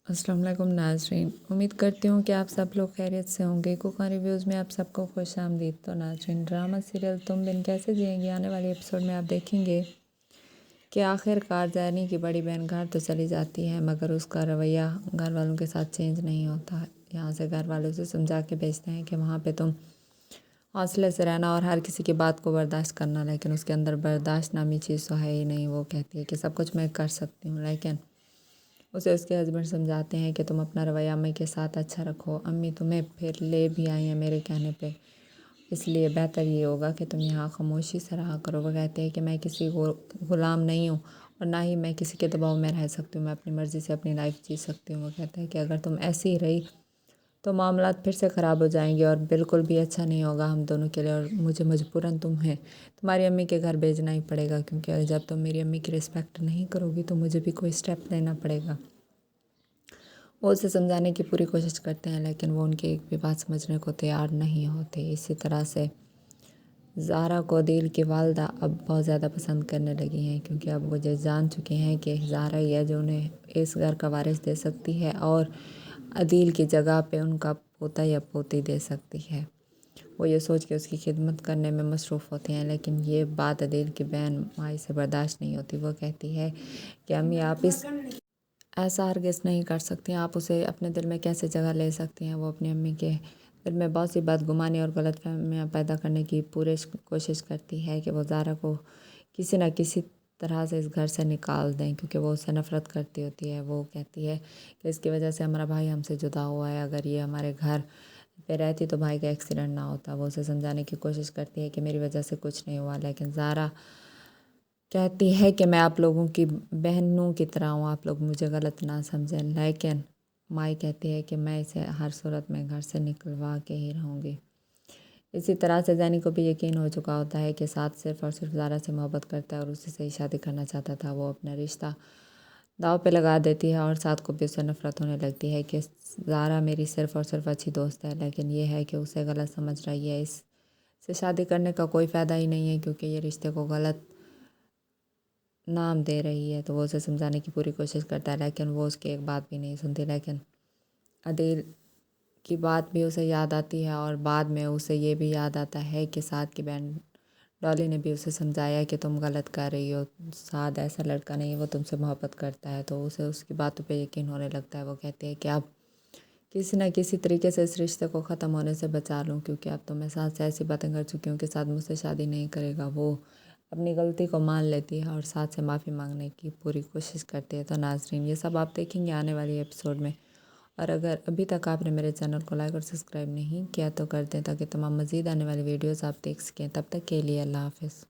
अस्सलाम वालेकुम नाज़रीन, उम्मीद करती हूँ कि आप सब लोग खैरियत से होंगे। कुक रिव्यूज़ में आप सबको खुश आमदीद। तो नाज़रीन, ड्रामा सीरियल तुम बिन कैसे जिएंगी आने वाले एपिसोड में आप देखेंगे कि आखिरकार ज़ैनी की बड़ी बहन घर तो चली जाती है, मगर उसका रवैया घर वालों के साथ चेंज नहीं होता। यहाँ से घर वालों से समझा के भेजते हैं कि वहाँ पे तुम हौसले से रहना और हर किसी की बात को बर्दाश्त करना, लेकिन उसके अंदर बर्दाश्त नामी चीज़ तो है ही नहीं। वो कहती है कि सब कुछ मैं कर सकती हूँ, लेकिन उसे उसके हस्बैंड समझाते हैं कि तुम अपना रवैया अम्मी के साथ अच्छा रखो। अम्मी तुम्हें फिर ले भी आई हैं मेरे कहने पे, इसलिए बेहतर ये होगा कि तुम यहाँ खामोशी से रहा करो। वो कहते हैं कि मैं किसी गुलाम नहीं हूँ और ना ही मैं किसी के दबाव में रह सकती हूँ, मैं अपनी मर्ज़ी से अपनी लाइफ जी सकती हूँ। वो कहता है कि अगर तुम ऐसी ही रही तो मामलात फिर से ख़राब हो जाएंगे और बिल्कुल भी अच्छा नहीं होगा हम दोनों के लिए, और मुझे मजबूरन तुम्हारी अम्मी के घर भेजना ही पड़ेगा, क्योंकि जब तुम मेरी अम्मी की रिस्पेक्ट नहीं करोगी तो मुझे भी कोई स्टेप लेना पड़ेगा। वो उसे समझाने की पूरी कोशिश करते हैं, लेकिन वो उनकी एक भी बात समझने को तैयार नहीं होते। इसी तरह से ज़ारा को अदील की वालदा अब बहुत ज़्यादा पसंद करने लगी हैं, क्योंकि अब वो जो जान चुके हैं कि ज़ारा ही है जो उन्हें इस घर का वारिस दे सकती है और अदील की जगह पे उनका पोता या पोती दे सकती है। वो ये सोच के उसकी खिदमत करने में मसरूफ़ होते हैं, लेकिन ये बात अदील की बहन माई से बर्दाश्त नहीं होती। वो कहती है कि अम्मी आप ऐसा हरगिज़ नहीं कर सकती हैं, आप उसे अपने दिल में कैसे जगह ले सकती हैं। वो अपनी अम्मी के दिल में बहुत सी बदगुमानी और गलतफ़हमियाँ पैदा करने की पूरी कोशिश करती है कि वो ज़ारा को किसी न किसी तरह से इस घर से निकाल दें, क्योंकि वो उससे नफ़रत करती होती है। वो कहती है कि इसकी वजह से हमारा भाई हमसे जुदा हुआ है, अगर ये हमारे घर पे रहती तो भाई का एक्सीडेंट ना होता। वो उसे समझाने की कोशिश करती है कि मेरी वजह से कुछ नहीं हुआ, लेकिन ज़ारा कहती है कि मैं आप लोगों की बहनों की तरह हूँ, आप लोग मुझे गलत ना समझें। लेकिन माई कहती है कि मैं इसे हर सूरत में घर से निकलवा के ही रहूँगी। इसी तरह से जैनी को भी यकीन हो चुका होता है कि साथ सिर्फ़ और सिर्फ ज़ारा से मोहब्बत करता है और उसी से ही शादी करना चाहता था। वो अपना रिश्ता दाव पे लगा देती है और साथ को भी उससे नफ़रत होने लगती है कि ज़ारा मेरी सिर्फ़ और सिर्फ अच्छी दोस्त है, लेकिन ये है कि उसे गलत समझ रही है। इससे शादी करने का कोई फ़ायदा ही नहीं है, क्योंकि ये रिश्ते को गलत नाम दे रही है। तो वो उसे समझाने की पूरी कोशिश करता है, लेकिन वो उसकी एक बात भी नहीं सुनती। लेकिन अदील की बात भी उसे याद आती है और बाद में उसे ये भी याद आता है कि साद की बहन डॉली ने भी उसे समझाया कि तुम गलत कर रही हो, साद ऐसा लड़का नहीं है, वो तुमसे मोहब्बत करता है। तो उसे उसकी बातों पे यकीन होने लगता है। वो कहती है कि अब किसी न किसी तरीके से इस रिश्ते को ख़त्म होने से बचा लूँ, क्योंकि अब तो मैं साथ से ऐसी बातें कर चुकी हूँ कि साथ मुझसे शादी नहीं करेगा। वो अपनी गलती को मान लेती है और साथ से माफ़ी मांगने की पूरी कोशिश करती है। तो नाज़रीन, ये सब आप देखेंगे आने वाली एपिसोड में, और अगर अभी तक आपने मेरे चैनल को लाइक और सब्सक्राइब नहीं किया तो कर दें, ताकि तमाम मज़ीद आने वाली वीडियोज़ आप देख सकें। तब तक के लिए अल्लाह हाफ़िज़।